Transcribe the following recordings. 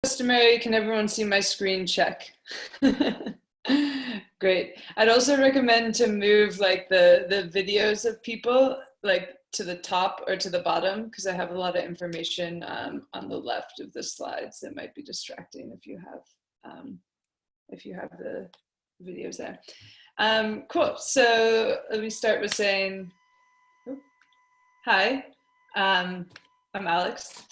Customary, can everyone see my screen? Check. Great. I'd also recommend to move like the videos of people like to the top or to the bottom, because I have a lot of information on the left of the slides that might be distracting if you have the videos there. Cool. So let me start with saying, hi. I'm Alex.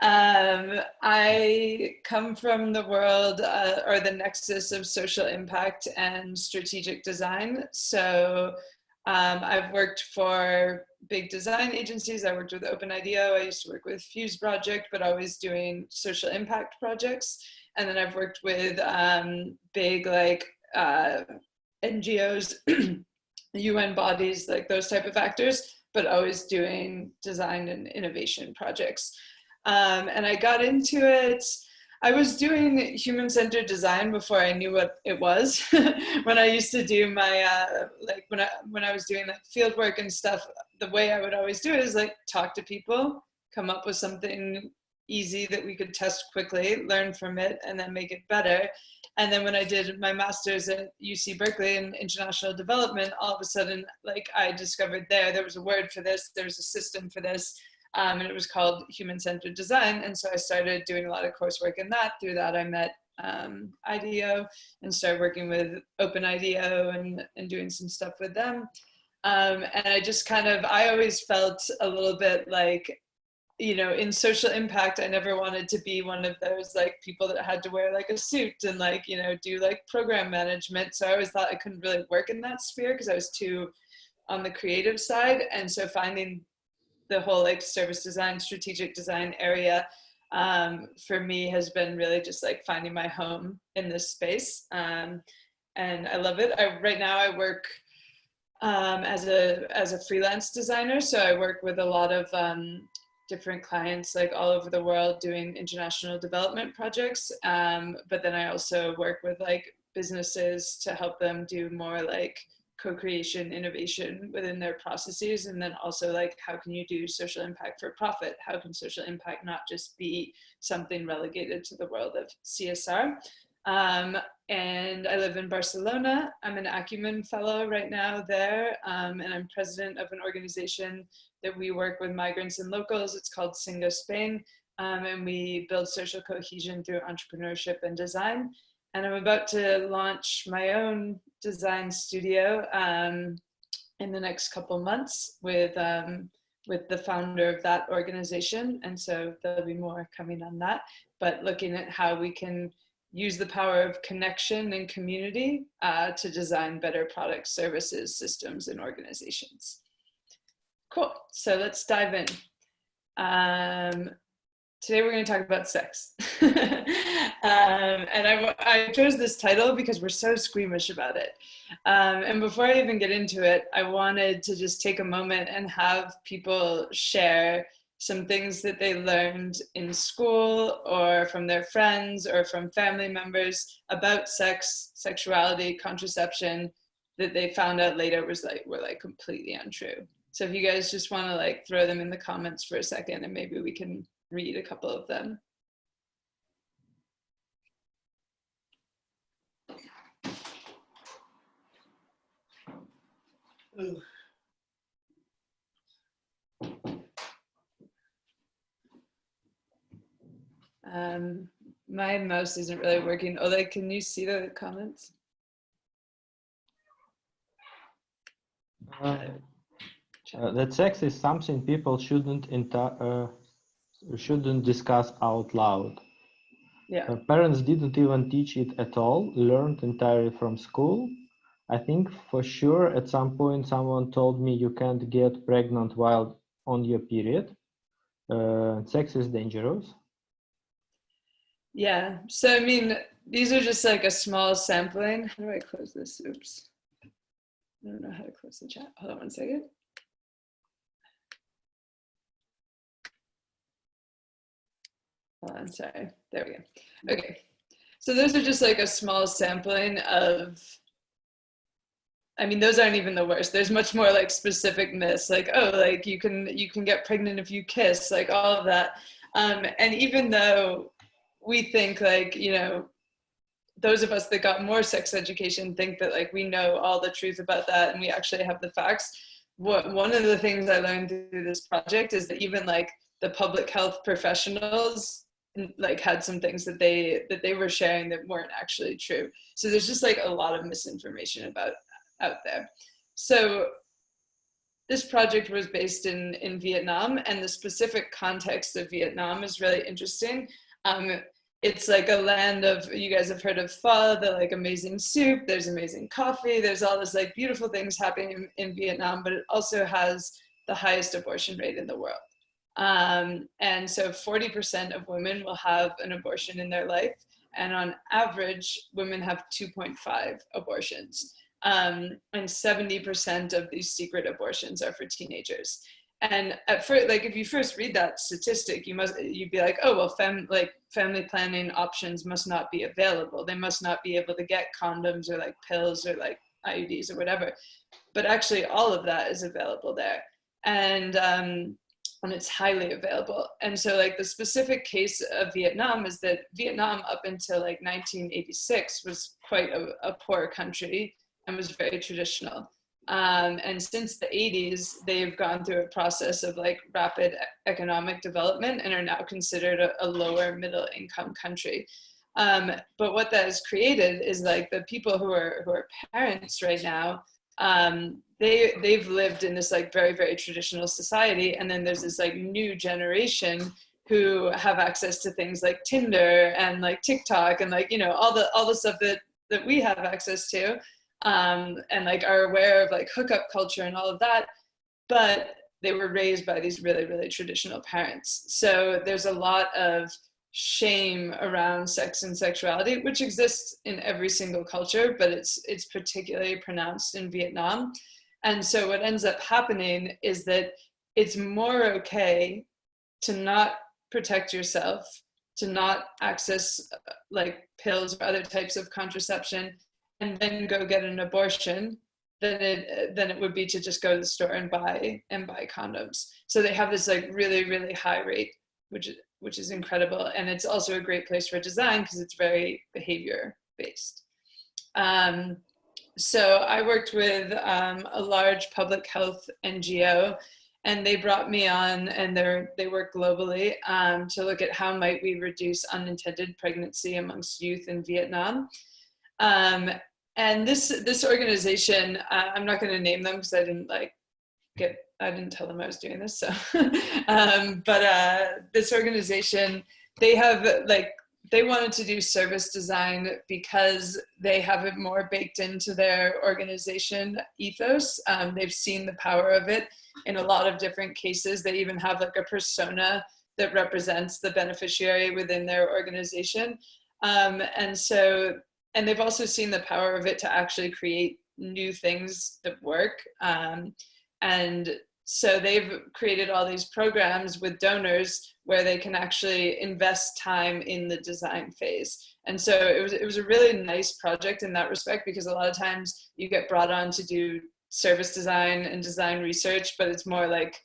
I come from the world or the nexus of social impact and strategic design. So I've worked for big design agencies. I worked with OpenIDEO. I used to work with Fuse Project, but always doing social impact projects. And then I've worked with big like NGOs, UN bodies, like those type of actors, but always doing design and innovation projects. And I got into it, I was doing human-centered design before I knew what it was. When I used to do my, like when I was doing like field work and stuff, the way I would always do it is like talk to people, come up with something easy that we could test quickly, learn from it, and then make it better. And then when I did my master's at UC Berkeley in international development, all of a sudden, like I discovered there was a word for this, there was a system for this, and it was called human-centered design. And so I started doing a lot of coursework in that. Through that, I met IDEO and started working with OpenIDEO and doing some stuff with them. And I just kind of, I always felt a little bit like, you know, in social impact, I never wanted to be one of those like people that had to wear like a suit and like, you know, do like program management. So I always thought I couldn't really work in that sphere because I was too on the creative side. And so finding the whole like service design, strategic design area for me has been really just like finding my home in this space. And I love it. Right now I work as a freelance designer. So I work with a lot of different clients like all over the world doing international development projects. But then I also work with like businesses to help them do more like co-creation, innovation within their processes. And then also like, how can you do social impact for profit? How can social impact not just be something relegated to the world of CSR? And I live in Barcelona. I'm an Acumen Fellow right now there, and I'm president of an organization that we work with migrants and locals. It's called Singa Spain, and we build social cohesion through entrepreneurship and design. And I'm about to launch my own design studio in the next couple months with the founder of that organization. And so there'll be more coming on that, but looking at how we can use the power of connection and community to design better products, services, systems, and organizations. Cool, so let's dive in. Today we're going to talk about sex. And I chose this title because we're so squeamish about it. And before I even get into it, I wanted to just take a moment and have people share some things that they learned in school or from their friends or from family members about sex, sexuality, contraception that they found out later were completely untrue. So if you guys just want to like throw them in the comments for a second and maybe we can read a couple of them. Ooh. My mouse isn't really working. Oleg, can you see the comments? That sex is something people shouldn't discuss out loud. Yeah. Parents didn't even teach it at all, learned entirely from school. I think for sure at some point someone told me you can't get pregnant while on your period. Sex is dangerous. Yeah, so I mean, these are just like a small sampling. How do I close this? Oops. I don't know how to close the chat. Hold on one second. Hold on, sorry. There we go. Okay. So those are just like a small sampling of, I mean, those aren't even the worst. There's much more like specific myths, like, oh, like you can get pregnant if you kiss, like all of that. And even though we think like, you know, those of us that got more sex education think that like we know all the truth about that and we actually have the facts. One of the things I learned through this project is that even like the public health professionals like had some things that they were sharing that weren't actually true. So there's just like a lot of misinformation about out there. So this project was based in Vietnam, and the specific context of Vietnam is really interesting. It's like a land of, you guys have heard of pho, the like amazing soup, there's amazing coffee, there's all this like beautiful things happening in Vietnam, but it also has the highest abortion rate in the world. And so 40% of women will have an abortion in their life. And on average, women have 2.5 abortions. And 70% of these secret abortions are for teenagers. And at first, like if you first read that statistic, you'd be like, oh well, family planning options must not be available. They must not be able to get condoms or like pills or like IUDs or whatever. But actually, all of that is available there, and it's highly available. And so, like the specific case of Vietnam is that Vietnam, up until like 1986, was quite a poor country and was very traditional. And since the 80s, they've gone through a process of like rapid economic development and are now considered a lower middle income country. But what that has created is like the people who are parents right now, they've lived in this like very, very traditional society. And then there's this like new generation who have access to things like Tinder and like TikTok and like, you know, all the stuff that we have access to. And like are aware of like hookup culture and all of that, but they were raised by these really, really traditional parents. So there's a lot of shame around sex and sexuality, which exists in every single culture, but it's particularly pronounced in Vietnam. And so what ends up happening is that it's more okay to not protect yourself, to not access like pills or other types of contraception, and then go get an abortion than it would be to just go to the store and buy condoms. So they have this like really, really high rate, which is incredible. And it's also a great place for design because it's very behavior based. So I worked with a large public health NGO, and they brought me on, and they work globally to look at how might we reduce unintended pregnancy amongst youth in Vietnam. And this organization, I'm not going to name them because I didn't tell them I was doing this. So, but this organization, they wanted to do service design because they have it more baked into their organization ethos. They've seen the power of it in a lot of different cases. They even have like a persona that represents the beneficiary within their organization. And they've also seen the power of it to actually create new things that work. And so they've created all these programs with donors where they can actually invest time in the design phase. And so it was a really nice project in that respect, because a lot of times you get brought on to do service design and design research, but it's more like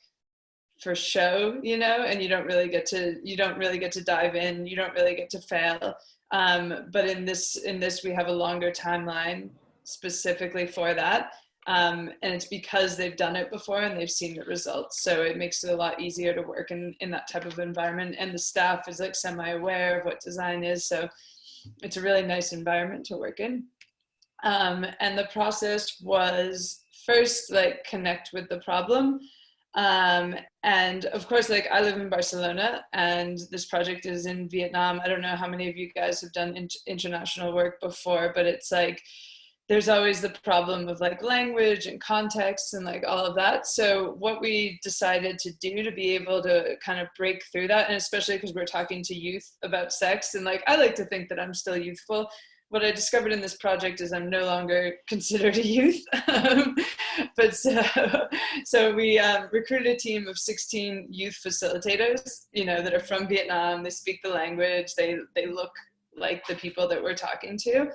for show, you know, and you don't really get to dive in, you don't really get to fail. But in this, we have a longer timeline specifically for that. And it's because they've done it before and they've seen the results. So it makes it a lot easier to work in that type of environment. And the staff is like semi-aware of what design is. So it's a really nice environment to work in. And the process was first like connect with the problem. And of course, like I live in Barcelona and this project is in Vietnam. I don't know how many of you guys have done international work before, but it's like, there's always the problem of like language and context and like all of that. So what we decided to do to be able to kind of break through that, and especially because we're talking to youth about sex, and like I like to think that I'm still youthful. What I discovered in this project is I'm no longer considered a youth. But so we recruited a team of 16 youth facilitators, you know, that are from Vietnam. They speak the language. They look like the people that we're talking to.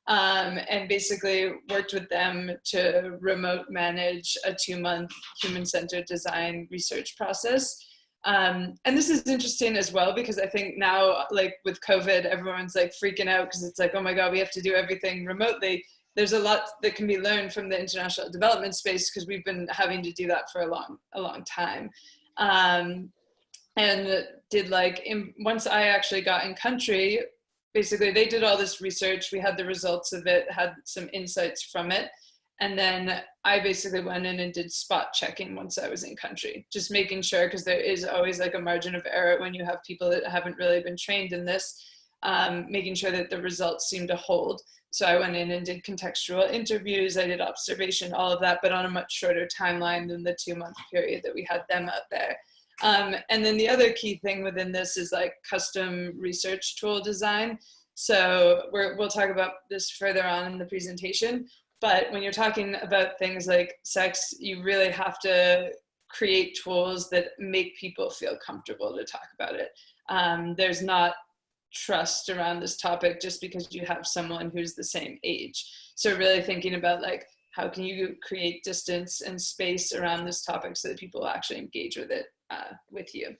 And basically worked with them to remote manage a 2-month human-centered design research process. And this is interesting as well, because I think now, like with COVID, everyone's like freaking out because it's like, oh my God, we have to do everything remotely. There's a lot that can be learned from the international development space, because we've been having to do that for a long time. And did like, once I actually got in country, basically they did all this research, we had the results of it, had some insights from it, and then I basically went in and did spot checking once I was in country, just making sure, because there is always like a margin of error when you have people that haven't really been trained in this, making sure that the results seem to hold. So I went in and did contextual interviews, I did observation, all of that, but on a much shorter timeline than the 2-month period that we had them out there. And then the other key thing within this is like custom research tool design. So we'll talk about this further on in the presentation, but when you're talking about things like sex, you really have to create tools that make people feel comfortable to talk about it. There's not trust around this topic just because you have someone who's the same age. So really thinking about like, how can you create distance and space around this topic so that people actually engage with it with you.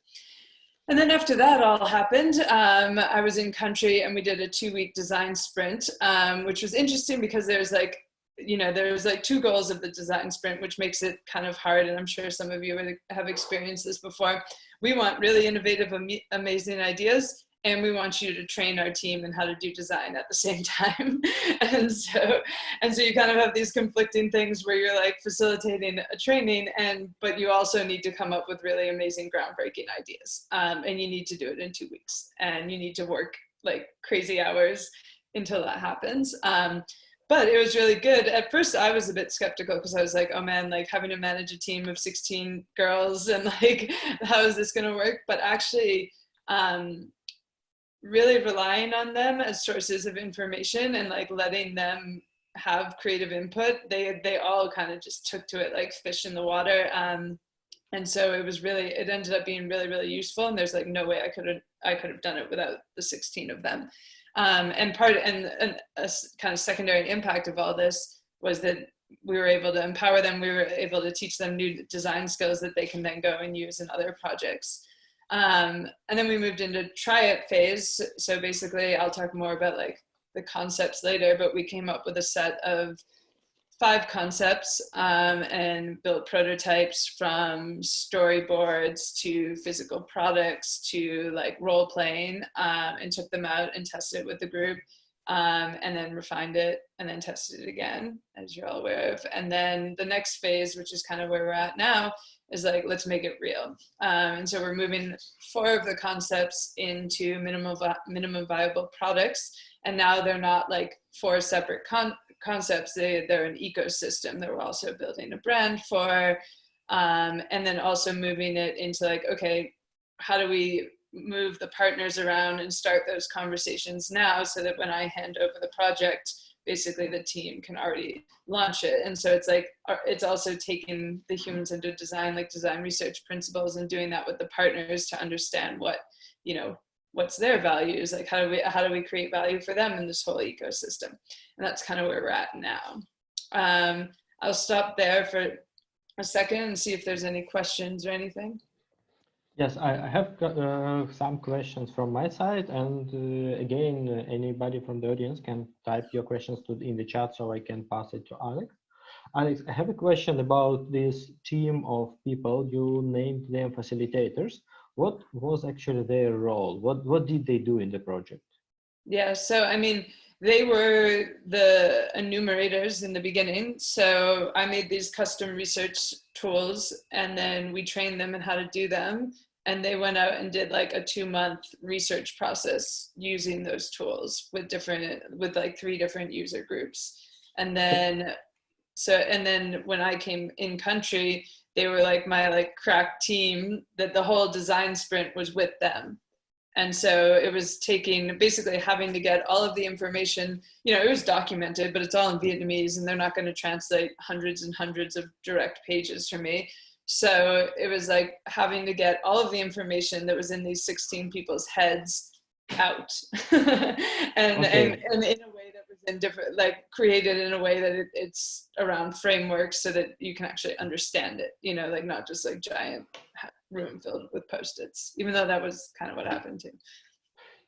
And then after that all happened, I was in country and we did a 2-week design sprint, which was interesting because there's like 2 goals of the design sprint, which makes it kind of hard. And I'm sure some of you have experienced this before. We want really innovative, amazing ideas, and we want you to train our team in how to do design at the same time. and so you kind of have these conflicting things where you're like facilitating a training, but you also need to come up with really amazing, groundbreaking ideas. And you need to do it in 2 weeks, and you need to work like crazy hours until that happens. But it was really good. At first I was a bit skeptical because I was like, oh man, like having to manage a team of 16 girls and like, how is this gonna work? But actually, really relying on them as sources of information and like letting them have creative input, they all kind of just took to it like fish in the water. And so it ended up being really, really useful. And there's like no way I could have done it without the 16 of them. And a kind of secondary impact of all this was that we were able to empower them. We were able to teach them new design skills that they can then go and use in other projects. And then we moved into try it phase. So basically I'll talk more about like the concepts later, but we came up with a set of 5 concepts, and built prototypes from storyboards to physical products to like role playing, and took them out and tested it with the group, and then refined it and then tested it again, as you're all aware of. And then the next phase, which is kind of where we're at now, is like, let's make it real. And so we're moving 4 of the concepts into minimum viable products. And now they're not like 4 separate concepts, they're an ecosystem that we're also building a brand for. And then also moving it into like, okay, how do we move the partners around and start those conversations now so that when I hand over the project, basically the team can already launch it. And so it's like, it's also taking the humans into design, like design research principles, and doing that with the partners to understand what's their values, like how do we create value for them in this whole ecosystem. And that's kind of where we're at now. I'll stop there for a second and see if there's any questions or anything. Yes, I have some questions from my side, and again, anybody from the audience can type your questions in the chat so I can pass it to Alex. Alex, I have a question about this team of people. You named them facilitators. What was actually their role? What did they do in the project? Yeah, so I mean, they were the enumerators in the beginning. So I made these custom research tools, and then we trained them in how to do them. And they went out and did like a 2-month research process using those tools with like 3 different user groups. And then when I came in country, they were like my like crack team that the whole design sprint was with them. And so it was basically having to get all of the information, it was documented, but it's all in Vietnamese, and they're not going to translate hundreds and hundreds of direct pages for me. So it was like having to get all of the information that was in these 16 people's heads out and in a way that was in different, like created in a way that it's around frameworks so that you can actually understand it, like not just like giant room filled with Post-its, even though that was kind of what happened too.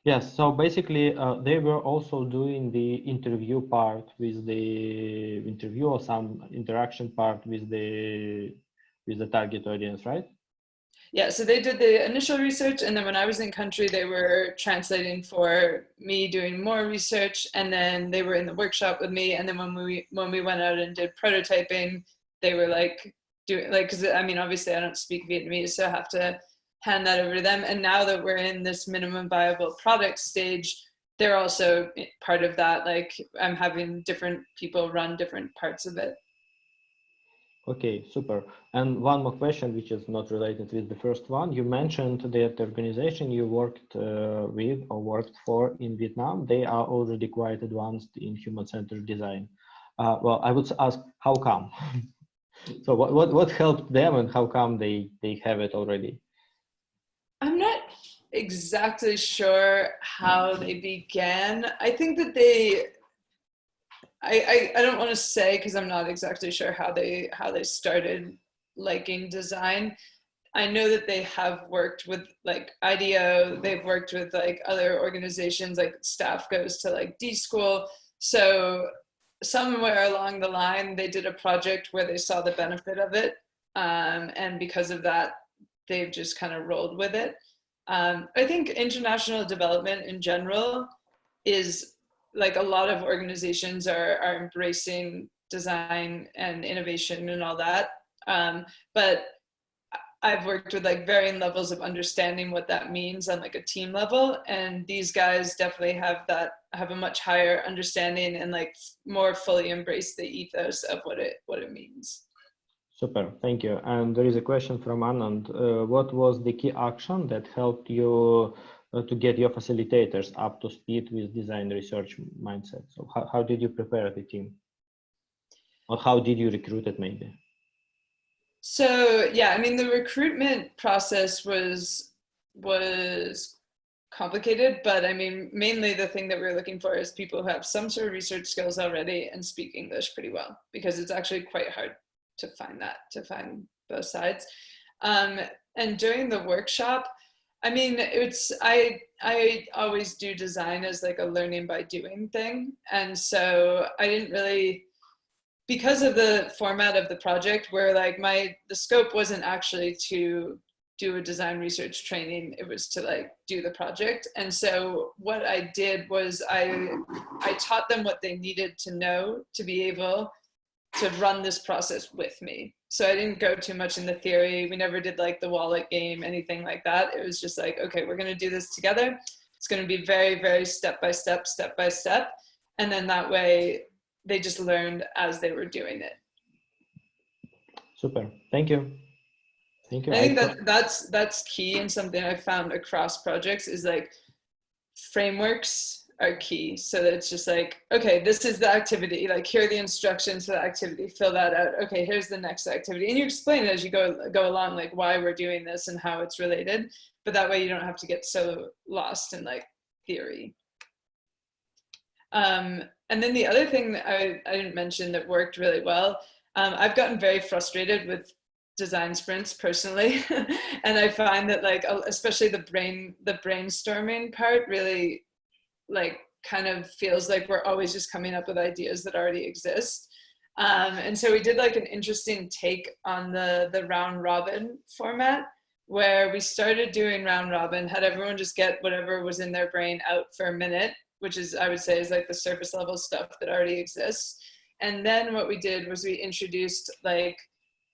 Yes, so basically they were also doing the interview part with the interview or some interaction part with the target audience, right? Yeah, so they did the initial research, and then when I was in country, they were translating for me, doing more research, and then they were in the workshop with me. And then when we went out and did prototyping, they were like doing like, because I mean, obviously I don't speak Vietnamese, so I have to hand that over to them. And now that we're in this minimum viable product stage, they're also part of that. Like I'm having different people run different parts of it. Okay, super. And one more question, which is not related with the first one. You mentioned that the organization you worked with or worked for in Vietnam, they are already quite advanced in human-centered design. Well, I would ask, how come? So what helped them, and how come they have it already? I'm not exactly sure how they began. I think that they I don't want to say because I'm not exactly sure how they started liking design. I know that they have worked with like IDEO, they've worked with like other organizations, like staff goes to like D school. So somewhere along the line, they did a project where they saw the benefit of it. And because of that, they've just kind of rolled with it. I think international development in general is like a lot of organizations are embracing design and innovation and all that. But I've worked with like varying levels of understanding what that means on like a team level, and these guys definitely have a much higher understanding and like more fully embrace the ethos of what it means. Super, thank you. And there is a question from Anand. What was the key action that helped you to get your facilitators up to speed with design research mindset? So how did you prepare the team? Or how did you recruit it maybe? So yeah, I mean the recruitment process was complicated, but I mean mainly the thing that we're looking for is people who have some sort of research skills already and speak English pretty well, because it's actually quite hard to find both sides. And during the workshop, I mean I always do design as like a learning by doing thing, and so I didn't really, because of the format of the project where like the scope wasn't actually to do a design research training, it was to like do the project. And so what I did was I taught them what they needed to know to be able to run this process with me. So I didn't go too much in the theory. We never did like the wallet game, anything like that. It was just like, okay, we're going to do this together. It's going to be very, very step by step. And then that way they just learned as they were doing it. Super, thank you. Thank you. I think that's key, and something I found across projects is like frameworks are key. So that it's just like, okay, this is the activity, like here are the instructions for the activity, fill that out. Okay, here's the next activity. And you explain it as you go along, like why we're doing this and how it's related. But that way you don't have to get so lost in like theory. And then the other thing that I didn't mention that worked really well, I've gotten very frustrated with design sprints personally. And I find that like, especially the brainstorming part really like kind of feels like we're always just coming up with ideas that already exist. And so we did like an interesting take on the round robin format, where we started doing round robin, had everyone just get whatever was in their brain out for a minute, which is, I would say, is like the surface level stuff that already exists. And then what we did was we introduced like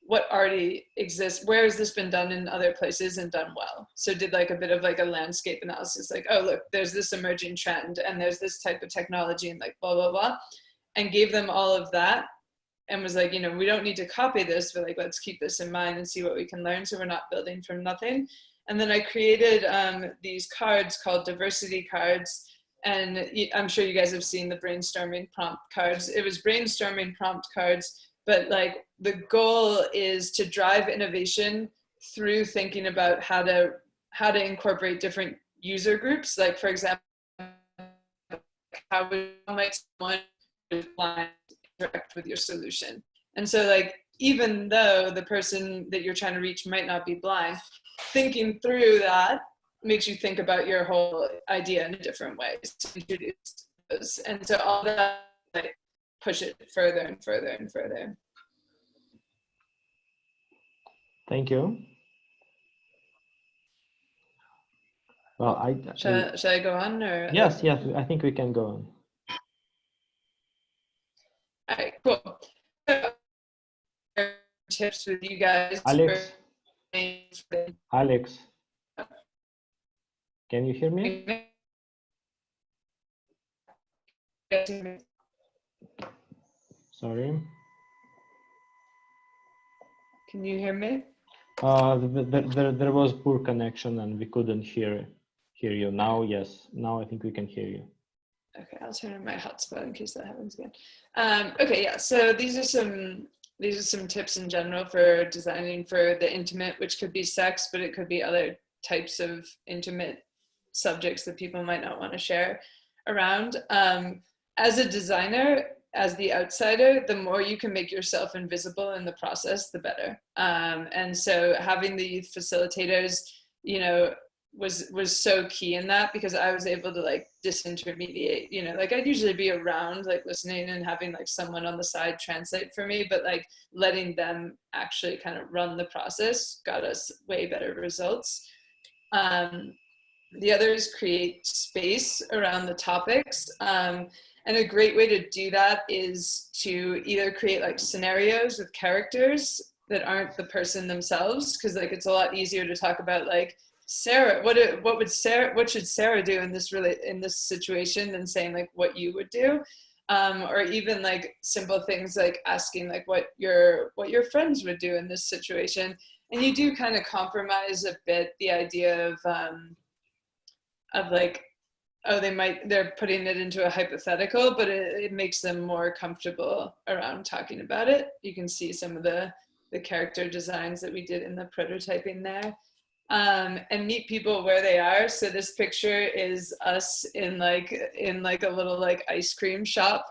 what already exists, where has this been done in other places and done well. So did like a bit of like a landscape analysis, like, oh look, there's this emerging trend and there's this type of technology and like blah blah blah, and gave them all of that, and was like, you know, we don't need to copy this, but like let's keep this in mind and see what we can learn, so we're not building from nothing. And then I created these cards called diversity cards, and I'm sure you guys have seen the brainstorming prompt cards. It was brainstorming prompt cards, but like the goal is to drive innovation through thinking about how to incorporate different user groups. Like for example, how might someone interact with your solution? And so like even though the person that you're trying to reach might not be blind, thinking through that makes you think about your whole idea in a different way. So introduce those. And so all that, like, push it further and further and further. Thank you. Well, shall I go on, or? Yes, I think we can go on. All right, cool. So, tips with you guys. Alex, can you hear me? Sorry. Can you hear me? There was poor connection and we couldn't hear you. Now, yes. Now I think we can hear you. Okay, I'll turn on my hotspot in case that happens again. Okay, yeah. So these are some tips in general for designing for the intimate, which could be sex, but it could be other types of intimate subjects that people might not want to share around. As a designer, as the outsider, the more you can make yourself invisible in the process, the better. And so having the youth facilitators, you know, was so key in that, because I was able to like disintermediate, you know, like I'd usually be around like listening and having like someone on the side translate for me, but like letting them actually kind of run the process got us way better results. The other is create space around the topics. And a great way to do that is to either create like scenarios with characters that aren't the person themselves, because like it's a lot easier to talk about like Sarah, what should Sarah do in this situation than saying like what you would do, or even like simple things like asking like what your friends would do in this situation. And you do kind of compromise a bit the idea of like, oh, they're putting it into a hypothetical, but it makes them more comfortable around talking about it. You can see some of the character designs that we did in the prototyping there. And meet people where they are. So this picture is us in like a little like ice cream shop.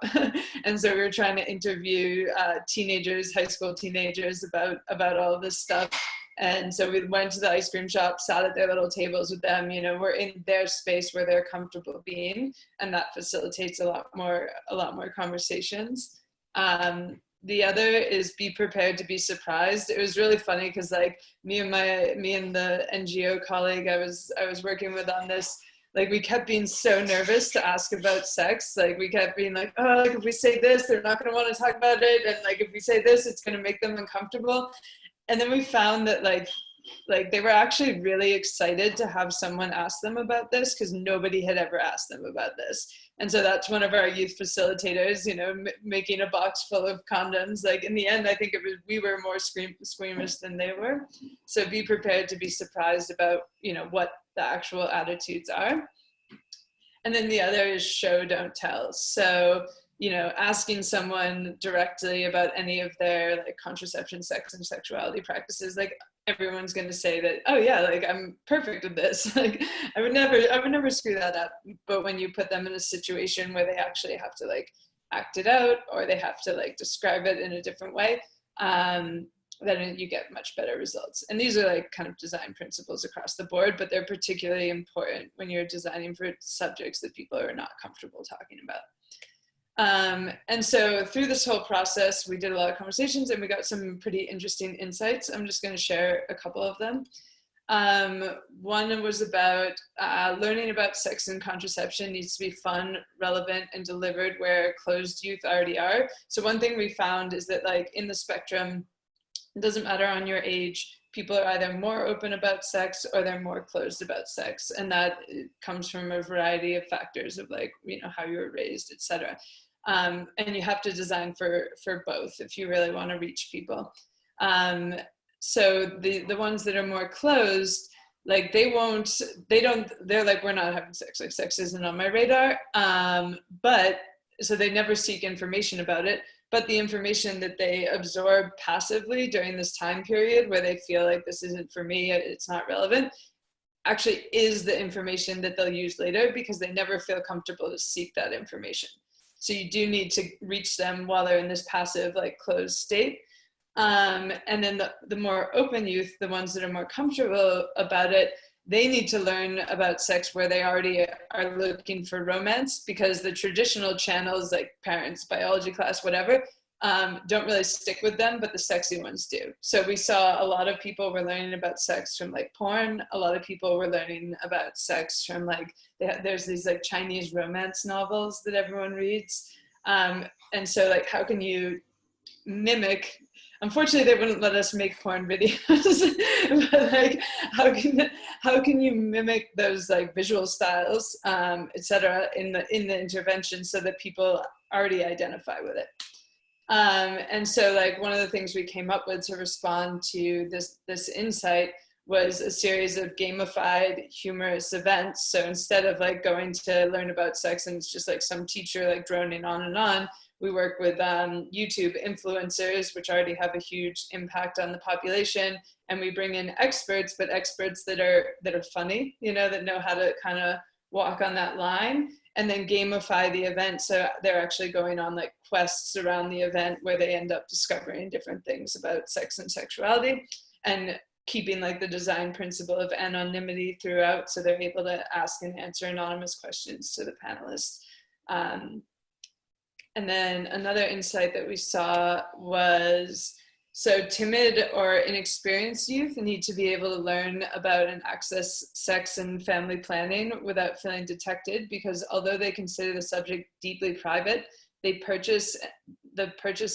And so we were trying to interview teenagers, high school teenagers about all of this stuff. And so we went to the ice cream shop, sat at their little tables with them, you know, we're in their space where they're comfortable being, and that facilitates a lot more conversations. The other is be prepared to be surprised. It was really funny because like me and the NGO colleague I was working with on this, like we kept being so nervous to ask about sex. Like we kept being like, oh, like if we say this, they're not going to want to talk about it, and like if we say this, it's going to make them uncomfortable. And then we found that like they were actually really excited to have someone ask them about this, because nobody had ever asked them about this. And so that's one of our youth facilitators, you know, making a box full of condoms. Like in the end, I think we were more squeamish than they were. So be prepared to be surprised about, you know, what the actual attitudes are. And then the other is show, don't tell. So, you know, asking someone directly about any of their like contraception, sex, and sexuality practices, like everyone's going to say that, oh yeah, like I'm perfect with this. Like I would never screw that up. But when you put them in a situation where they actually have to like act it out, or they have to like describe it in a different way, then you get much better results. And these are like kind of design principles across the board, but they're particularly important when you're designing for subjects that people are not comfortable talking about. And so through this whole process, we did a lot of conversations and we got some pretty interesting insights. I'm just going to share a couple of them. One was about learning about sex and contraception needs to be fun, relevant, and delivered where closed youth already are. So one thing we found is that like in the spectrum, it doesn't matter on your age, people are either more open about sex or they're more closed about sex. And that comes from a variety of factors of like, you know, how you were raised, etc. And you have to design for both if you really want to reach people. So the ones that are more closed, like they're like, we're not having sex, like sex isn't on my radar. But so they never seek information about it, but the information that they absorb passively during this time period where they feel like this isn't for me, it's not relevant, actually is the information that they'll use later, because they never feel comfortable to seek that information. So you do need to reach them while they're in this passive, like closed state. And then the more open youth, the ones that are more comfortable about it, they need to learn about sex where they already are looking for romance, because the traditional channels like parents, biology class, whatever, don't really stick with them, but the sexy ones do. So we saw a lot of people were learning about sex from like porn. A lot of people were learning about sex from like, there's these like Chinese romance novels that everyone reads. And so like, how can you mimic, unfortunately they wouldn't let us make porn videos, but like how can you mimic those like visual styles, etc., in the intervention so that people already identify with it. And so like one of the things we came up with to respond to this insight was a series of gamified humorous events. So instead of like going to learn about sex and it's just like some teacher like droning on and on, we work with YouTube influencers, which already have a huge impact on the population, and we bring in experts, but experts that are funny, you know, that know how to kind of walk on that line, and then gamify the event. So they're actually going on like quests around the event where they end up discovering different things about sex and sexuality, and keeping like the design principle of anonymity throughout, so they're able to ask and answer anonymous questions to the panelists. And then another insight that we saw was, so timid or inexperienced youth need to be able to learn about and access sex and family planning without feeling detected, because although they consider the subject deeply private, the purchase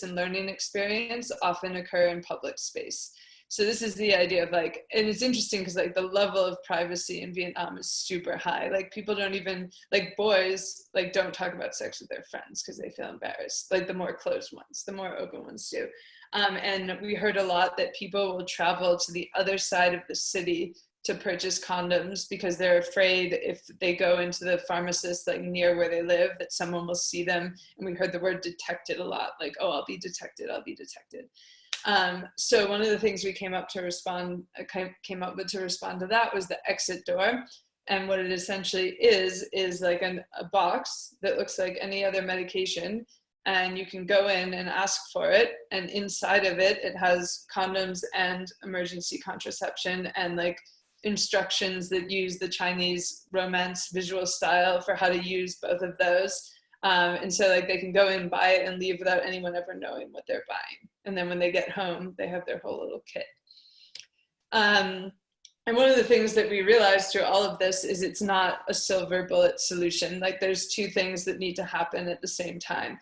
and learning experience often occur in public space. So this is the idea of like, and it's interesting because like the level of privacy in Vietnam is super high. Like people don't even, like boys, like don't talk about sex with their friends because they feel embarrassed. Like the more closed ones, the more open ones do. And we heard a lot that people will travel to the other side of the city to purchase condoms because they're afraid if they go into the pharmacist like near where they live that someone will see them. And we heard the word detected a lot, like, oh, I'll be detected, I'll be detected. So one of the things we came up with to respond to that was the exit door. And what it essentially is like a box that looks like any other medication, and you can go in and ask for it, and inside of it, it has condoms and emergency contraception and like instructions that use the Chinese romance visual style for how to use both of those. And so like they can go in, buy it, and leave without anyone ever knowing what they're buying. And then when they get home, they have their whole little kit. And one of the things that we realized through all of this is it's not a silver bullet solution. Like there's two things that need to happen at the same time.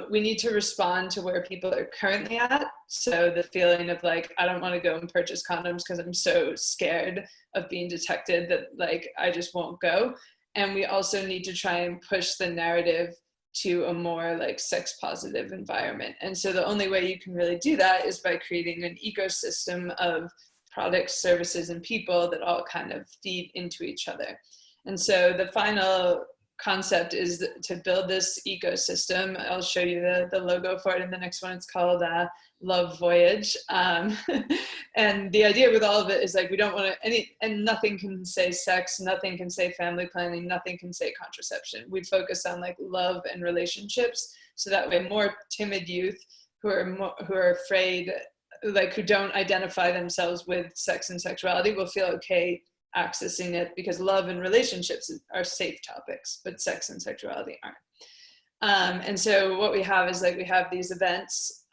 We need to respond to where people are currently at. So the feeling of like, I don't want to go and purchase condoms because I'm so scared of being detected that like, I just won't go. And we also need to try and push the narrative to a more like sex positive environment. And so the only way you can really do that is by creating an ecosystem of products, services, and people that all kind of feed into each other. And so the final concept is to build this ecosystem. I'll show you the logo for it in the next one. It's called Love Voyage. And the idea with all of it is like, we don't want to, and nothing can say sex, nothing can say family planning, nothing can say contraception. We focus on like love and relationships. So that way more timid youth who are afraid, like who don't identify themselves with sex and sexuality will feel okay accessing it, because love and relationships are safe topics, but sex and sexuality aren't. And so what we have is like, we have these events,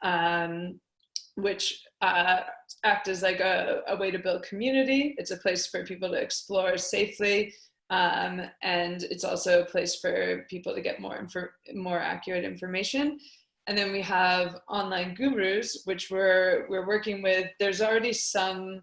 which act as like a way to build community. It's a place for people to explore safely. And it's also a place for people to get more accurate information. And then we have online gurus, which we're working with. There's already some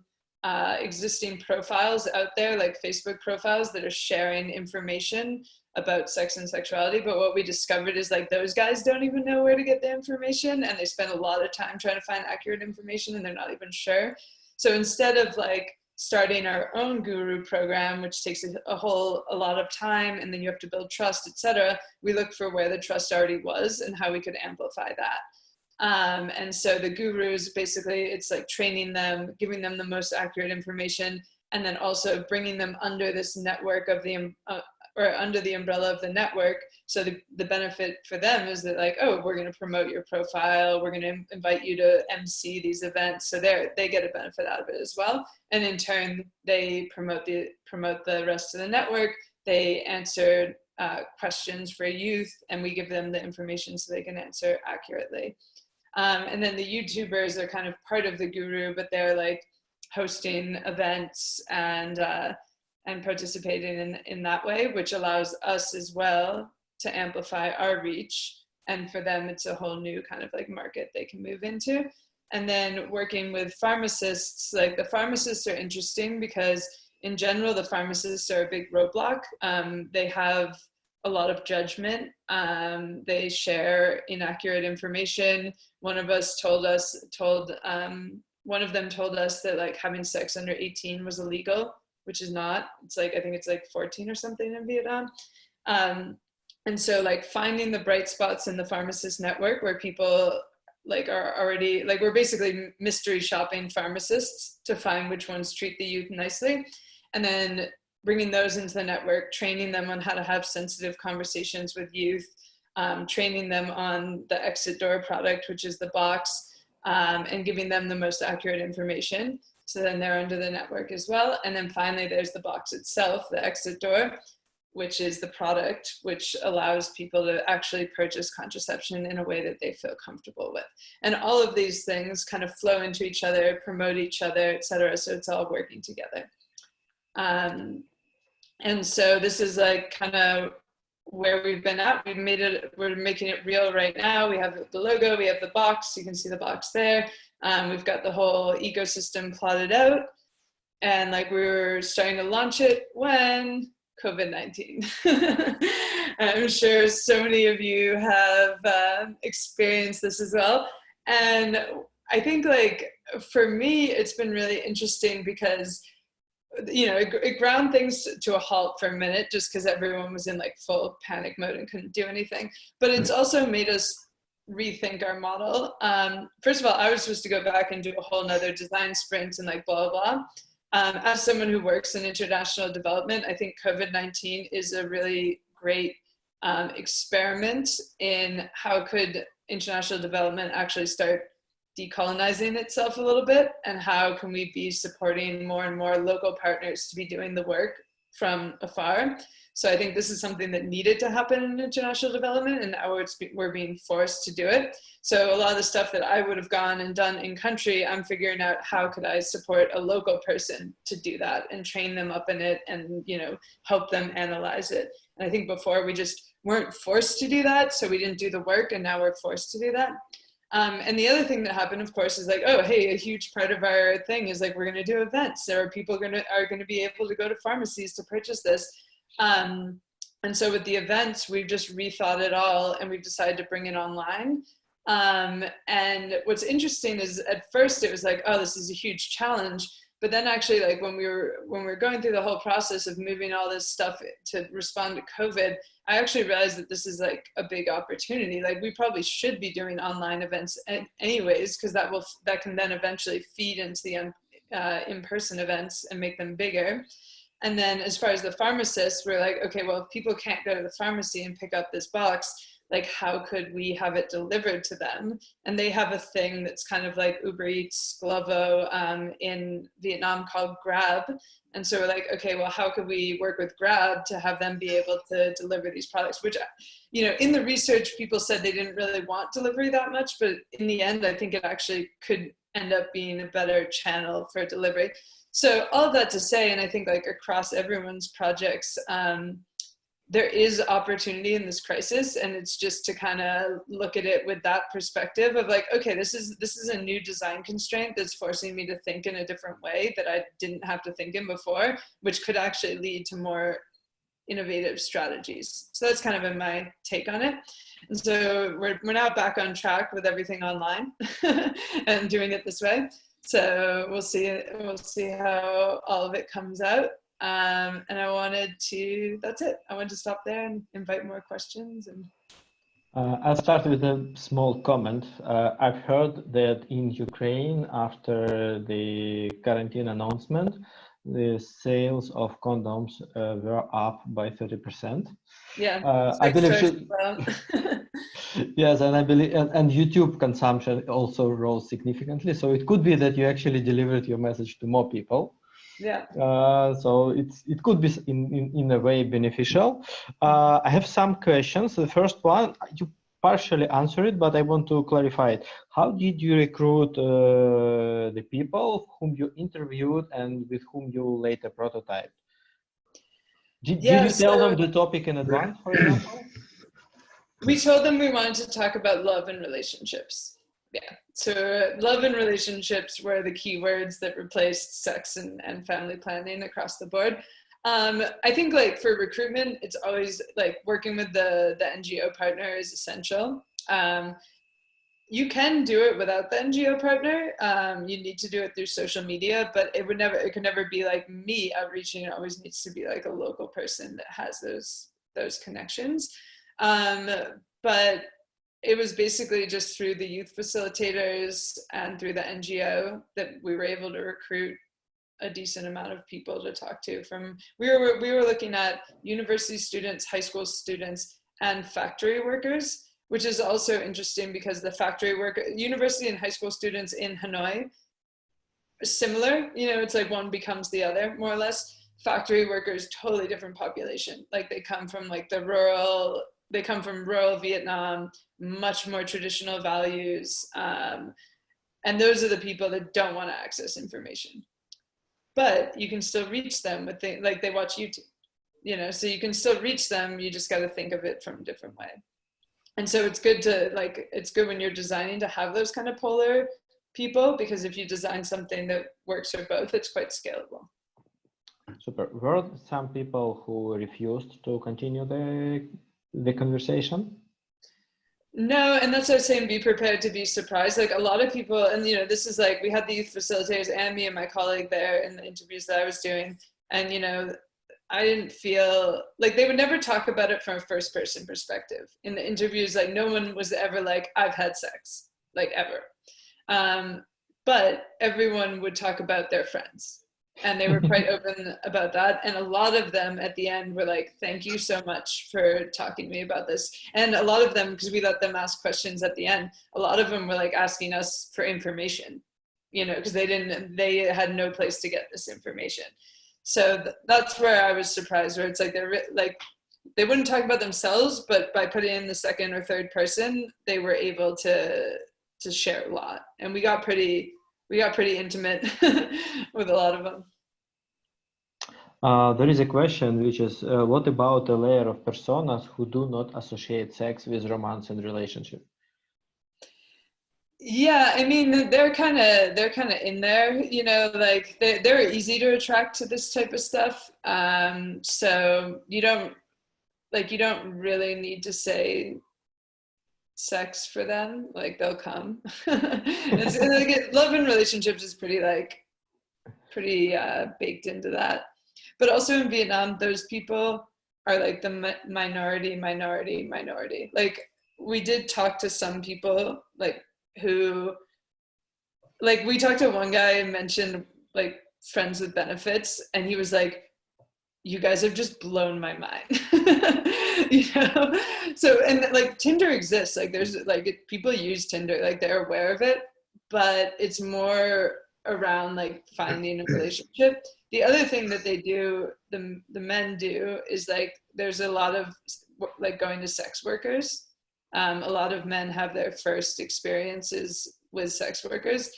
existing profiles out there, like Facebook profiles, that are sharing information about sex and sexuality. But what we discovered is like those guys don't even know where to get the information, and they spend a lot of time trying to find accurate information and they're not even sure. So instead of like starting our own guru program, which takes a lot of time, and then you have to build trust, etc., we look for where the trust already was and how we could amplify that. And so the gurus, basically, it's like training them, giving them the most accurate information, and then also bringing them under this network of or under the umbrella of the network. So the benefit for them is that like, oh, we're going to promote your profile, we're going to invite you to MC these events, so they get a benefit out of it as well. And in turn, they promote the rest of the network. They answer questions for youth, and we give them the information so they can answer accurately. And then the YouTubers are kind of part of the guru, but they're like hosting events and participating in that way, which allows us as well to amplify our reach. And for them, it's a whole new kind of like market they can move into. And then working with pharmacists, like the pharmacists are interesting because in general, the pharmacists are a big roadblock. They have a lot of judgment. They share inaccurate information. One of them told us that like having sex under 18 was illegal, which is not. It's like, I think it's like 14 or something in Vietnam. And so like finding the bright spots in the pharmacist network where people like are already, like we're basically mystery shopping pharmacists to find which ones treat the youth nicely. And then bringing those into the network, training them on how to have sensitive conversations with youth, training them on the exit door product, which is the box, and giving them the most accurate information. So then they're under the network as well. And then finally, there's the box itself, the exit door, which is the product, which allows people to actually purchase contraception in a way that they feel comfortable with. And all of these things kind of flow into each other, promote each other, et cetera. So it's all working together. And so this is like kind of where we've been at. We're making it real right now. We have the logo, we have the box. You can see the box there. We've got the whole ecosystem plotted out. And like we were starting to launch it when COVID-19. I'm sure so many of you have experienced this as well. And I think like for me, it's been really interesting because it ground things to a halt for a minute just because everyone was in like full panic mode and couldn't do anything. But it's also made us rethink our model. First of all, I was supposed to go back and do a whole nother design sprint and like blah, blah, blah. As someone who works in international development, I think COVID-19 is a really great experiment in how could international development actually start decolonizing itself a little bit, and how can we be supporting more and more local partners to be doing the work from afar. So I think this is something that needed to happen in international development, and now we're being forced to do it. So a lot of the stuff that I would have gone and done in country, I'm figuring out how could I support a local person to do that and train them up in it and help them analyze it. And I think before we just weren't forced to do that, so we didn't do the work, and now we're forced to do that. And the other thing that happened, of course, is like, oh, hey, a huge part of our thing is like, we're going to do events. There are people are going to be able to go to pharmacies to purchase this. And so with the events, we've just rethought it all, and we've decided to bring it online. And what's interesting is at first it was like, oh, this is a huge challenge. But then actually, like when we were going through the whole process of moving all this stuff to respond to COVID, I actually realized that this is like a big opportunity. Like we probably should be doing online events anyways, because that can then eventually feed into the in-person events and make them bigger. And then as far as the pharmacists, we're like, okay, well, if people can't go to the pharmacy and pick up this box, like how could we have it delivered to them? And they have a thing that's kind of like Uber Eats, Glovo in Vietnam called Grab. And so we're like, okay, well, how could we work with Grab to have them be able to deliver these products? Which, in the research, people said they didn't really want delivery that much, but in the end, I think it actually could end up being a better channel for delivery. So all of that to say, and I think like across everyone's projects, there is opportunity in this crisis, and it's just to kind of look at it with that perspective of like, okay, this is a new design constraint that's forcing me to think in a different way that I didn't have to think in before, which could actually lead to more innovative strategies. So that's kind of been my take on it. And so we're now back on track with everything online and doing it this way. So we'll see how all of it comes out. And that's it. I wanted to stop there and invite more questions. And I'll start with a small comment. I've heard that in Ukraine, after the quarantine announcement, the sales of condoms were up by 30%. Yeah, I sex believe toys as well. yes, and I believe and YouTube consumption also rose significantly. So it could be that you actually delivered your message to more people. Yeah. So it could be in a way beneficial. I have some questions. The first one, you partially answered it, but I want to clarify it. How did you recruit the people whom you interviewed and with whom you later prototyped? Did Yeah, you tell so them the topic in advance, for example? we told them we wanted to talk about love and relationships. Yeah, so love and relationships were the keywords that replaced sex and family planning across the board. I think like for recruitment, it's always like working with the NGO partner is essential. You can do it without the NGO partner. You need to do it through social media, but it could never be like me outreaching. It always needs to be like a local person that has those connections. But it was basically just through the youth facilitators and through the NGO that we were able to recruit a decent amount of people to talk to. We were looking at university students, high school students, and factory workers, which is also interesting because the factory worker, university and high school students in Hanoi are similar. It's like one becomes the other, more or less. Factory workers, totally different population. Like they come from rural Vietnam, much more traditional values. And those are the people that don't want to access information. But you can still reach them with things like they watch YouTube, so you can still reach them. You just got to think of it from a different way. And so it's good when you're designing to have those kind of polar people, because if you design something that works for both, it's quite scalable. Super. Were some people who refused to continue the conversation? No, and that's what I was saying, be prepared to be surprised. Like a lot of people, and this is like, we had the youth facilitators and me and my colleague there in the interviews that I was doing. And, I didn't feel like they would never talk about it from a first person perspective. In the interviews, like no one was ever like, I've had sex, like ever. But everyone would talk about their friends. And they were quite open about that. And a lot of them at the end were like, thank you so much for talking to me about this. And a lot of them, because we let them ask questions at the end, a lot of them were like asking us for information, because they had no place to get this information. So that's where I was surprised, where it's like they wouldn't talk about themselves, but by putting in the second or third person, they were able to share a lot. And we got pretty intimate with a lot of them. There is a question which is, what about a layer of personas who do not associate sex with romance and relationship? Yeah, I mean, they're kind of in there, like they're easy to attract to this type of stuff. So you don't really need to say sex for them, like they'll come. It's like love and relationships is pretty baked into that. But also in Vietnam, those people are like the minority. Like we did talk to some people like who, like we talked to one guy and mentioned like friends with benefits, and he was like, you guys have just blown my mind. So, and like Tinder exists, like there's like people use Tinder, like they're aware of it, but it's more around like finding a relationship. The other thing that they do, the men do, is like there's a lot of like going to sex workers. A lot of men have their first experiences with sex workers,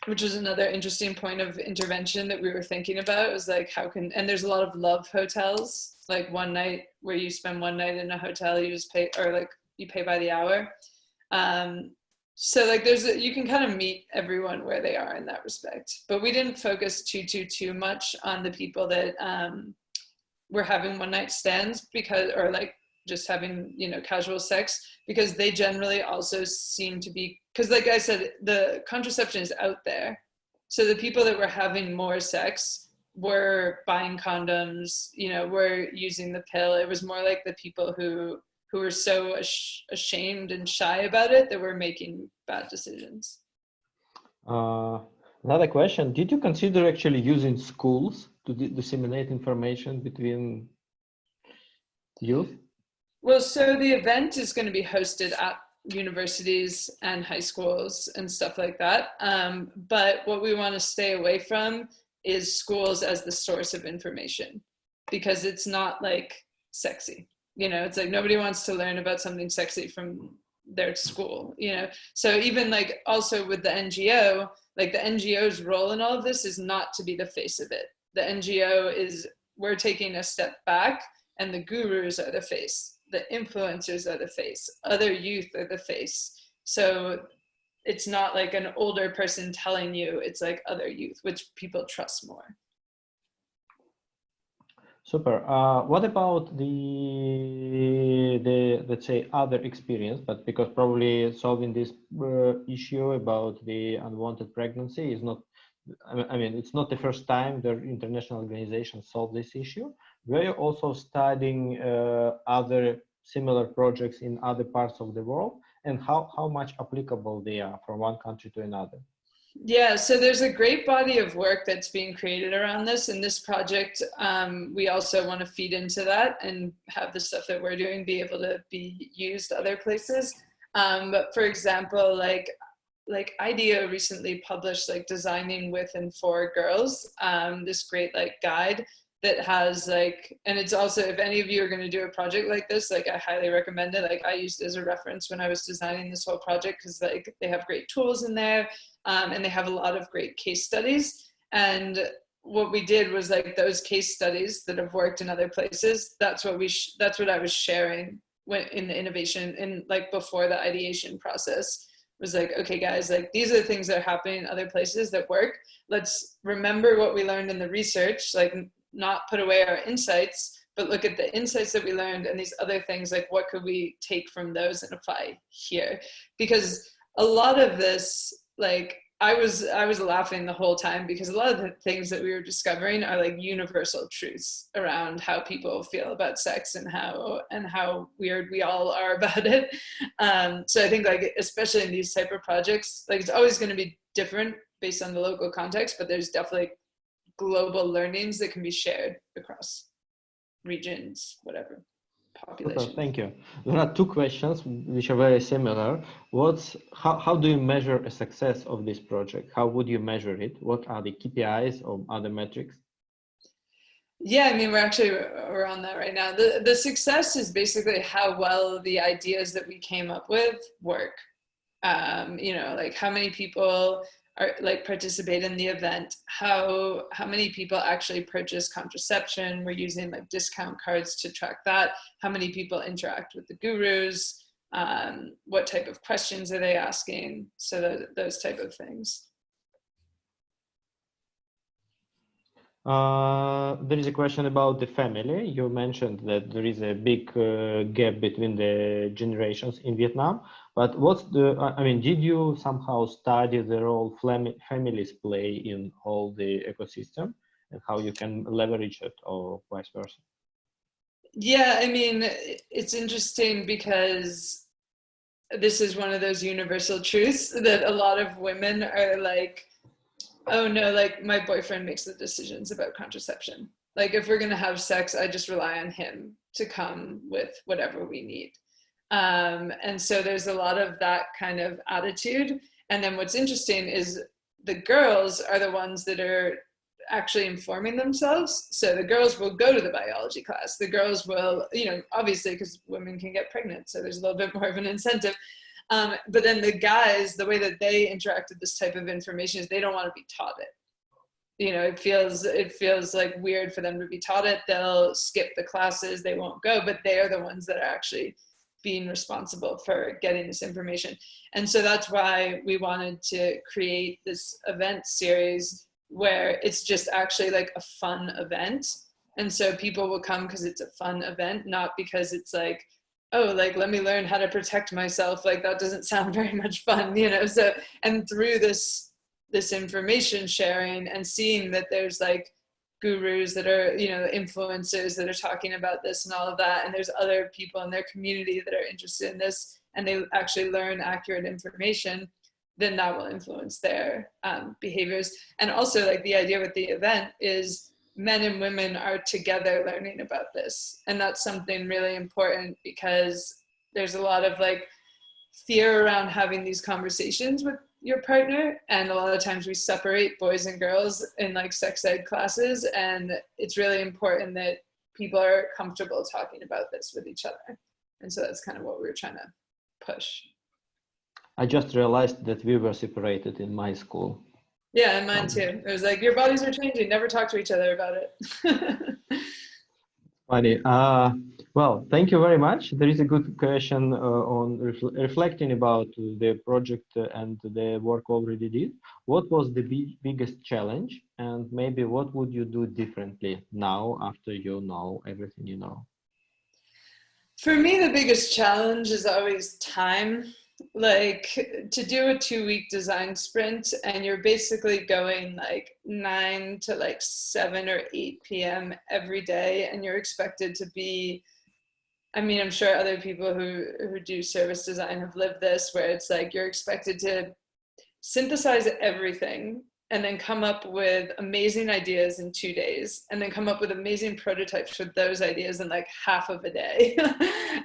which is another interesting point of intervention that we were thinking about. It was like, and there's a lot of love hotels, like one night where you spend one night in a hotel, you just pay, or like you pay by the hour. So like you can kind of meet everyone where they are in that respect, but we didn't focus too much on the people that were having one night stands or like just having, casual sex, because they generally also seem to be, because like I said, the contraception is out there. So the people that were having more sex were buying condoms, were using the pill. It was more like the people who were so ashamed and shy about it that were making bad decisions. Another question, did you consider actually using schools to disseminate information between youth? Well, so the event is going to be hosted at universities and high schools and stuff like that. But what we want to stay away from is schools as the source of information, because it's not like sexy. You know, it's like nobody wants to learn about something sexy from their school, you know. So even like also with the NGO, like the NGO's role in all of this is not to be the face of it. The NGO is, we're taking a step back, and the gurus are the face, the influencers are the face, other youth are the face. So it's not like an older person telling you, it's like other youth, which people trust more. Super. What about the let's say other experience? But because probably solving this issue about the unwanted pregnancy is not, I mean, it's not the first time the international organizations solve this issue. Were you also studying other similar projects in other parts of the world, and how much applicable they are from one country to another? Yeah, so there's a great body of work that's being created around this. And this project, we also want to feed into that and have the stuff that we're doing be able to be used other places. But for example, like IDEO recently published like Designing with and for Girls, this great like guide that has like, and it's also, if any of you are going to do a project like this, like I highly recommend it. Like I used it as a reference when I was designing this whole project, because like they have great tools in there, and they have a lot of great case studies. And what we did was like those case studies that have worked in other places, that's what that's what I was sharing when in the innovation in like before the ideation process, was like, okay guys, like these are the things that are happening in other places that work. Let's remember what we learned in the research, like not put away our insights, but look at the insights that we learned and these other things, like what could we take from those and apply here? Because a lot of this, like I was laughing the whole time, because a lot of the things that we were discovering are like universal truths around how people feel about sex and how weird we all are about it. So I think like especially in these type of projects, like it's always going to be different based on the local context, but there's definitely global learnings that can be shared across regions, whatever, Super, population. thank you. There are two questions which are very similar. How do you measure a success of this project? How would you measure it? What are the KPIs or other metrics? Yeah, I mean, we're on that right now. The success is basically how well the ideas that we came up with work. You know, like how many people are like participate in the event, how many people actually purchase contraception. We're using like discount cards to track that. How many people interact with the gurus? What type of questions are they asking? So those type of things. There is a question about the family. You mentioned that there is a big gap between the generations in Vietnam, but what's the, I mean, did you somehow study the role families play in all the ecosystem and how you can leverage it or vice versa? Yeah, I mean, it's interesting because this is one of those universal truths that a lot of women are like, oh no, like my boyfriend makes the decisions about contraception. Like if we're gonna have sex, I just rely on him to come with whatever we need. And so there's a lot of that kind of attitude. And then what's interesting is the girls are the ones that are actually informing themselves. So the girls will go to the biology class. The girls will, you know, obviously because women can get pregnant, so there's a little bit more of an incentive. But then the guys, the way that they interact with this type of information is they don't want to be taught it. You know, it feels like weird for them to be taught it. They'll skip the classes, they won't go, but they are the ones that are actually being responsible for getting this information. And so that's why we wanted to create this event series where it's just actually like a fun event. And so people will come because it's a fun event, not because it's like, oh, like let me learn how to protect myself. Like that doesn't sound very much fun, you know. So, and through this information sharing and seeing that there's like gurus that are, you know, influencers that are talking about this and all of that, and there's other people in their community that are interested in this and they actually learn accurate information, then that will influence their behaviors. And also, like, the idea with the event is men and women are together learning about this. And that's something really important, because there's a lot of like fear around having these conversations with your partner, and a lot of times we separate boys and girls in like sex ed classes, and it's really important that people are comfortable talking about this with each other. And so that's kind of what we were trying to push. I just realized that we were separated in my school. Yeah, and mine too. It was like, your bodies are changing, never talk to each other about it. Funny. Well, thank you very much. There is a good question on reflecting about the project and the work already did. What was the biggest challenge, and maybe what would you do differently now after you know everything you know? For me, the biggest challenge is always time. Like, to do a 2-week design sprint, and you're basically going like 9 to like 7 or 8 p.m. every day, and you're expected to be, I mean, I'm sure other people who do service design have lived this, where it's like you're expected to synthesize everything and then come up with amazing ideas in 2 days, and then come up with amazing prototypes for those ideas in like half of a day.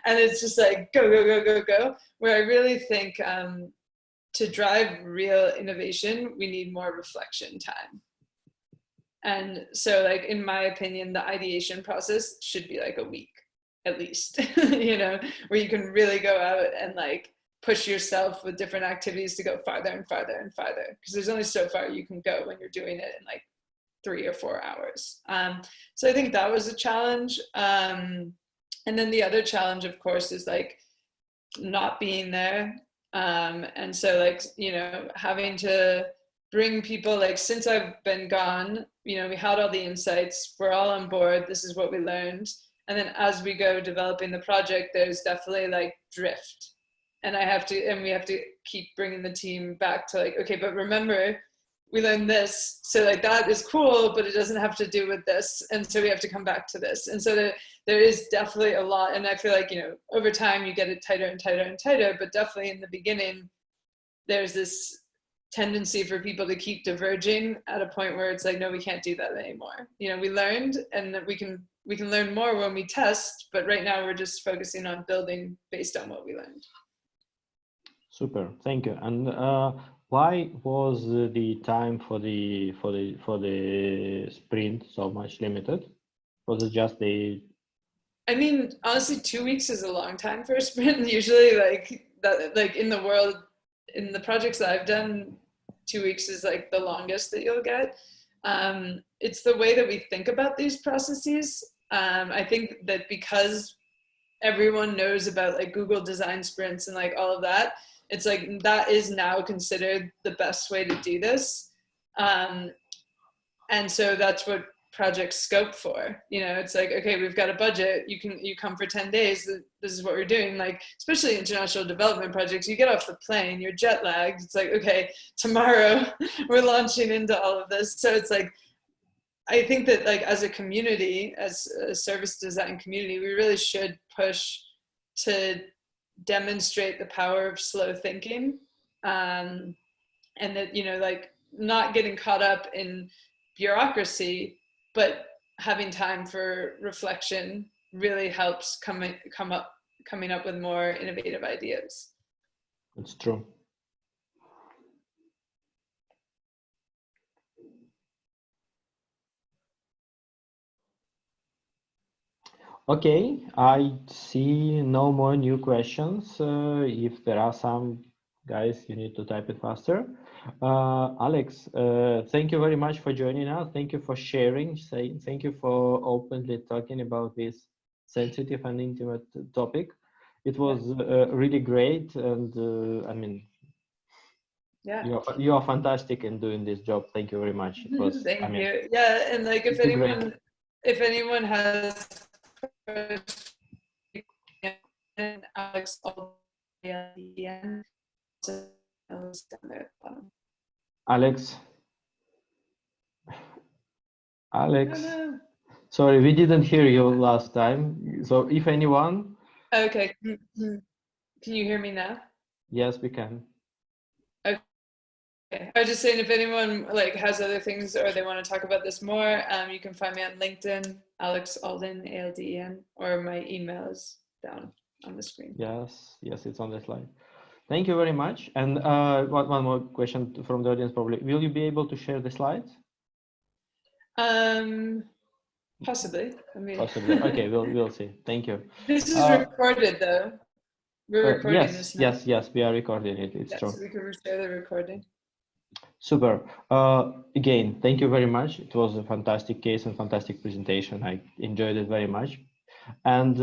And it's just like go, go, go, go, go. Where I really think to drive real innovation, we need more reflection time. And so, like, in my opinion, the ideation process should be like a week at least, you know, where you can really go out and like push yourself with different activities to go farther and farther and farther, because there's only so far you can go when you're doing it in like 3 or 4 hours. So I think that was a challenge. And then the other challenge, of course, is like not being there. And so, like, you know, having to bring people, like, since I've been gone, you know, we had all the insights, we're all on board, this is what we learned. And then as we go developing the project, there's definitely like drift. And we have to keep bringing the team back to like, okay, but remember, we learned this. So like, that is cool, but it doesn't have to do with this. And so we have to come back to this. And so there is definitely a lot. And I feel like, you know, over time you get it tighter and tighter and tighter, but definitely in the beginning, there's this tendency for people to keep diverging at a point where it's like, no, we can't do that anymore. You know, we learned, and that we can learn more when we test, but right now we're just focusing on building based on what we learned. Super, thank you. And why was the time for the sprint so much limited? Was it just the? I mean, honestly, 2 weeks is a long time for a sprint. Usually, like that, like in the world, in the projects that I've done, 2 weeks is like the longest that you'll get. It's the way that we think about these processes. I think that because everyone knows about like Google design sprints and like all of that, it's like that is now considered the best way to do this. And so that's what projects scope for. You know, it's like, okay, we've got a budget, you come for 10 days, this is what we're doing. Like, especially international development projects, you get off the plane, you're jet lagged, it's like, okay, tomorrow we're launching into all of this. So it's like, I think that like as a community, as a service design community, we really should push to demonstrate the power of slow thinking, and that, you know, like not getting caught up in bureaucracy, but having time for reflection really helps coming up with more innovative ideas. It's true. Okay, I see no more new questions. If there are some, guys, you need to type it faster. Alex, thank you very much for joining us. Thank you for sharing. Thank you for openly talking about this sensitive and intimate topic. It was really great, and I mean, Yeah. you are fantastic in doing this job. Thank you very much. It was, Thank you. Yeah, and like if anyone has Alex, Alex, sorry, we didn't hear you last time. So if anyone. Okay, can you hear me now? Yes, we can. Okay. I was just saying, if anyone like has other things or they want to talk about this more, you can find me on LinkedIn, Alex Alden, ALDEN, or my email is down on the screen. Yes, yes, it's on the slide. Thank you very much. And one more question from the audience, probably. Will you be able to share the slides? Possibly. I mean, Possibly. Okay, we'll see. Thank you. This is recorded, though. We're recording this now. Yes, we are recording it. It's true. So we can share the recording. Super. Again, thank you very much. It was a fantastic case and fantastic presentation. I enjoyed it very much. And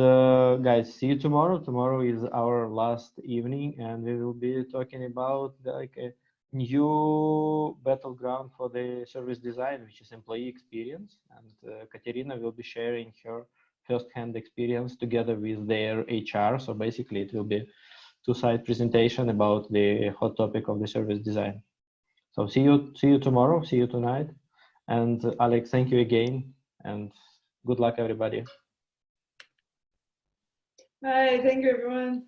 guys, see you tomorrow. Tomorrow is our last evening, and we will be talking about like a new battleground for the service design, which is employee experience. And Katerina will be sharing her first-hand experience together with their HR. So basically, it will be two-side presentation about the hot topic of the service design. So see you tomorrow. See you tonight. And Alex, thank you again, and good luck, everybody. Bye. Thank you, everyone.